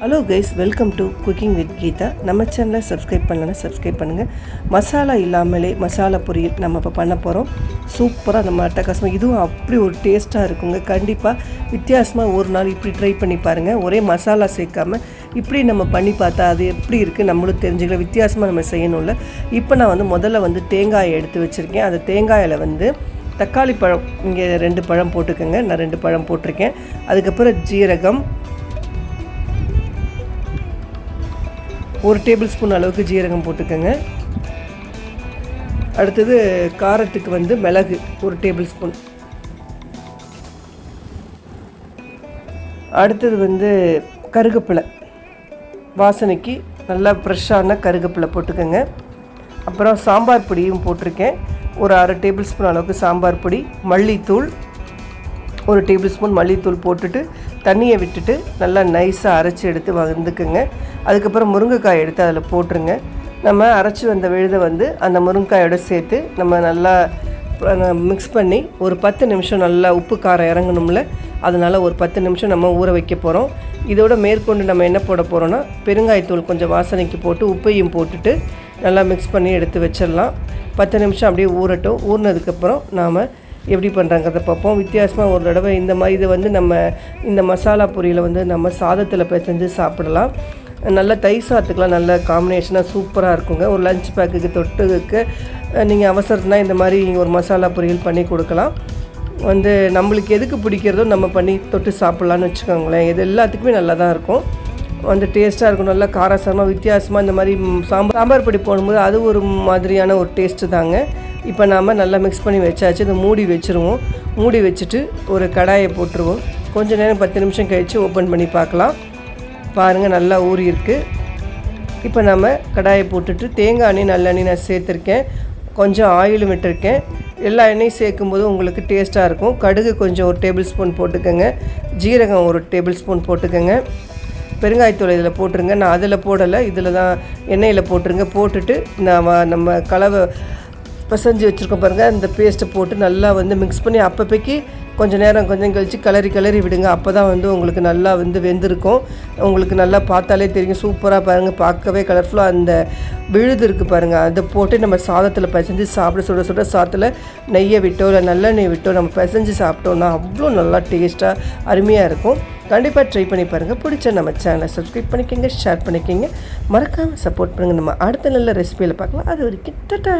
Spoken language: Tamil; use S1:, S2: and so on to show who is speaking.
S1: Hello guys, welcome to cooking with Geetha. நம்ம சேனலை சப்ஸ்கிரைப் பண்ணலன்னா சப்ஸ்கிரைப் பண்ணுங்கள். மசாலா இல்லாமலே மசாலா பொரியல் நம்ம இப்போ பண்ண போகிறோம். சூப்பராக நம்ம அட்டகாசமாக, இதுவும் அப்படி ஒரு டேஸ்ட்டாக இருக்குங்க. கண்டிப்பாக வித்தியாசமாக ஒரு நாள் இப்படி ட்ரை பண்ணி பாருங்கள். ஒரே மசாலா சேர்க்காமல் இப்படி நம்ம பண்ணி பார்த்தா அது எப்படி இருக்குது நம்மளும் தெரிஞ்சுக்கலாம். வித்தியாசமாக நம்ம செய்யணும்ல. இப்போ நான் முதல்ல தேங்காயை எடுத்து வச்சுருக்கேன். அந்த தேங்காயில் தக்காளி பழம், இங்கே 2 பழம் போட்டுக்கோங்க. நான் 2 பழம் போட்டிருக்கேன். அதுக்கப்புறம் ஜீரகம், 1 டேபிள் ஸ்பூன் அளவுக்கு ஜீரகம் போட்டுக்கோங்க. அடுத்தது காரத்துக்கு மிளகு 1 டேபிள் ஸ்பூன். அடுத்தது கருகப்பிலை, வாசனைக்கு நல்லா ஃப்ரெஷ்ஷான கருகப்பிலை போட்டுக்கோங்க. அப்புறம் சாம்பார் பொடியும் போட்டிருக்கேன். ஒரு 1/2 டேபிள் ஸ்பூன் அளவுக்கு சாம்பார் பொடி, மல்லித்தூள் 1 டேபிள் ஸ்பூன் மல்லித்தூள் போட்டுட்டு தண்ணியை விட்டுட்டு நல்லா நைஸாக அரைச்சி எடுத்து வந்துக்குங்க. அதுக்கப்புறம் முருங்கைக்காய் எடுத்து அதில் போட்டுருங்க. நம்ம அரைச்சி வந்த விழுதை அந்த முருங்கைக்காயோடு சேர்த்து நம்ம நல்லா மிக்ஸ் பண்ணி ஒரு 10 நிமிஷம் நல்லா உப்பு காரம் இறங்கணும்ல, அதனால் ஒரு 10 நிமிஷம் நம்ம ஊற வைக்க போகிறோம். இதோட மேற்கொண்டு நம்ம என்ன போட போகிறோன்னா, பெருங்காயத்தூள் கொஞ்சம் வாசனைக்கு போட்டு உப்பையும் போட்டுட்டு நல்லா மிக்ஸ் பண்ணி எடுத்து வச்சிடலாம். 10 நிமிஷம் அப்படியே ஊறட்டும். ஊறினதுக்கப்புறம் நாம் எப்படி பண்ணுறாங்கிறத பார்ப்போம். வித்தியாசமாக ஒரு தடவை இந்த மாதிரி இதை நம்ம இந்த மசாலா பொரியலை நம்ம சாதத்தில் பிசைஞ்சு சாப்பிடலாம். நல்லா தயிர் சாதத்துக்கெலாம் நல்ல காம்பினேஷனாக சூப்பராக இருக்குங்க. ஒரு லஞ்ச் பேக்குக்கு தொட்டுக்கு நீங்கள் அவசரத்துனா இந்த மாதிரி ஒரு மசாலா பொரியல் பண்ணி கொடுக்கலாம். நம்மளுக்கு எதுக்கு பிடிக்கிறதோ நம்ம பண்ணி தொட்டு சாப்பிட்லான்னு வச்சுக்கோங்களேன். இது எல்லாத்துக்குமே நல்லா தான் இருக்கும். டேஸ்ட்டாக இருக்கும். நல்லா காரசாரமாக வித்தியாசமாக இந்த மாதிரி சாம்பார் பொடி போடும்போது அது ஒரு மாதிரியான ஒரு டேஸ்ட்டு தாங்க. இப்போ நாம் நல்லா மிக்ஸ் பண்ணி வச்சாச்சு. இதை மூடி வச்சுருவோம். மூடி வச்சுட்டு ஒரு கடாயை போட்டுருவோம். கொஞ்சம் நேரம் 10 நிமிஷம் கழித்து ஓப்பன் பண்ணி பார்க்கலாம். பாருங்கள், நல்லா ஊறி இருக்குது. இப்போ நம்ம கடாயை போட்டுட்டு தேங்காய் எண்ணெய், நல்லெண்ணெய் நான் சேர்த்துருக்கேன். கொஞ்சம் ஆயிலும் விட்டுருக்கேன். எல்லா எண்ணெயும் சேர்க்கும்போது உங்களுக்கு டேஸ்ட்டாக இருக்கும். கடுகு கொஞ்சம் 1 டேபிள் ஸ்பூன் போட்டுக்கோங்க. ஜீரகம் 1 டேபிள் ஸ்பூன் போட்டுக்கோங்க. பெருங்காயத்தூள் இதில் போட்டுருங்க. நான் அதில் போடலை, இதில் தான் எண்ணெயில் போட்டுருங்க. போட்டுட்டு நம்ம கலவை பசைஞ்சு வச்சுருக்கோம் பாருங்கள், இந்த பேஸ்ட்டை போட்டு நல்லா மிக்ஸ் பண்ணி அப்பப்போக்கி கொஞ்சம் நேரம் கொஞ்சம் கழித்து கிளறி விடுங்க. அப்போ தான் உங்களுக்கு நல்லா வெந்திருக்கும். உங்களுக்கு நல்லா பார்த்தாலே தெரியும். சூப்பராக பாருங்கள், பார்க்கவே கலர்ஃபுல்லாக அந்த விழுது இருக்குது பாருங்கள். அதை போட்டு நம்ம சாதத்தில் பசைஞ்சு சாப்பிட சுட சாதத்தில் நெய்யை விட்டோ இல்லை நல்லெண்ணெய் விட்டோ நம்ம பசைஞ்சு சாப்பிட்டோன்னா அவ்வளோ நல்லா டேஸ்ட்டாக அருமையாக இருக்கும். கண்டிப்பாக ட்ரை பண்ணி பாருங்கள். பிடிச்ச நம்ம சேனலை சப்ஸ்கிரைப் பண்ணிக்கோங்க, ஷேர் பண்ணிக்கோங்க, மறக்காமல் சப்போர்ட் பண்ணுங்கள். நம்ம அடுத்த நல்ல ரெசிபியில் பார்க்கலாம். அது வரைக்கும் டாடா.